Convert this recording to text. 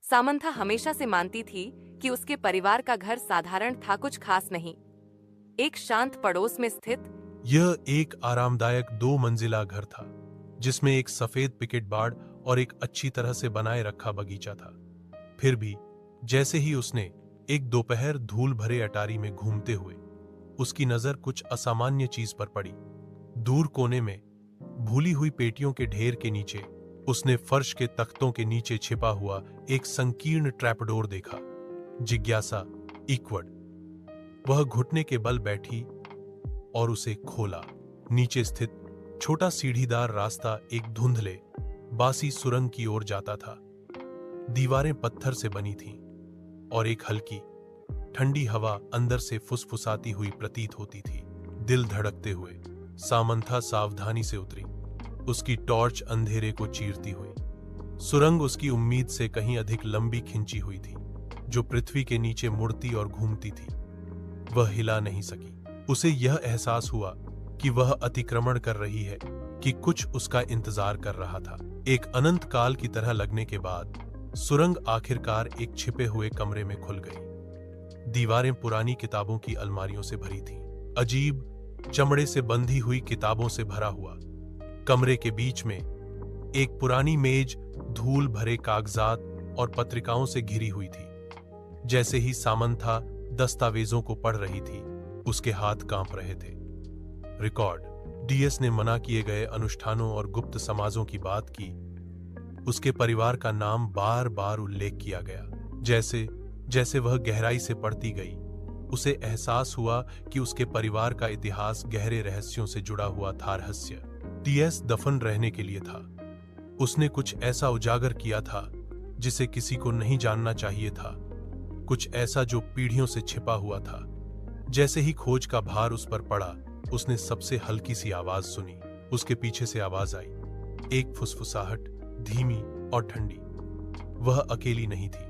Samantha हमेशा से मानती थी कि उसके परिवार का घर साधारण था, कुछ खास नहीं। एक शांत पड़ोस में स्थित यह एक आरामदायक 2 मंजिला घर था, जिसमें एक सफेद पिकेट बाड़ और एक अच्छी तरह से बनाए रखा बगीचा था। फिर भी जैसे ही उसने एक दोपहर धूल भरे अटारी में घूमते हुए उसकी नजर कुछ असामान्य चीज पर पड़ी। दूर कोने में भूली हुई पेटियों के ढेर के नीचे उसने फर्श के तख्तों के नीचे छिपा हुआ एक संकीर्ण ट्रैपडोर देखा। जिज्ञासा इक्वड। वह घुटने के बल बैठी और उसे खोला। नीचे स्थित छोटा सीढ़ीदार रास्ता एक धुंधले बासी सुरंग की ओर जाता था। दीवारें पत्थर से बनी थीं और एक हल्की ठंडी हवा अंदर से फुसफुसाती हुई प्रतीत होती थी। दिल धड़कते हुए सामंथा सावधानी से उतरी, उसकी टॉर्च अंधेरे को चीरती हुई। सुरंग उसकी उम्मीद से कहीं अधिक लंबी खिंची हुई थी, जो पृथ्वी के नीचे मुड़ती और घूमती थी। वह हिला नहीं सकी। उसे यह एहसास हुआ कि वह अतिक्रमण कर रही है, कि कुछ उसका इंतजार कर रहा था। एक अनंत काल की तरह लगने के बाद सुरंग आखिरकार एक छिपे हुए कमरे में खुल गई। दीवारें पुरानी किताबों की अलमारियों से भरी थीं, अजीब चमड़े से बंधी हुई किताबों से भरा हुआ। कमरे के बीच में एक पुरानी मेज धूल भरे कागजात और पत्रिकाओं से घिरी हुई थी। जैसे ही सामंथा दस्तावेजों को पढ़ रही थी, उसके हाथ कांप रहे थे। रिकॉर्ड। डीएस ने मना किए गए अनुष्ठानों और गुप्त समाजों की बात की। उसके परिवार का नाम बार बार उल्लेख किया गया। जैसे जैसे वह गहराई से पढ़ती गई, उसे एहसास हुआ कि उसके परिवार का इतिहास गहरे रहस्यों से जुड़ा हुआ था। रहस्य डीएस दफन रहने के लिए था। उसने कुछ ऐसा उजागर किया था जिसे किसी को नहीं जानना चाहिए था, कुछ ऐसा जो पीढ़ियों से छिपा हुआ था। जैसे ही खोज का भार उस पर पड़ा, उसने सबसे हल्की सी आवाज सुनी। उसके पीछे से आवाज आई, एक फुसफुसाहट, धीमी और ठंडी। वह अकेली नहीं थी।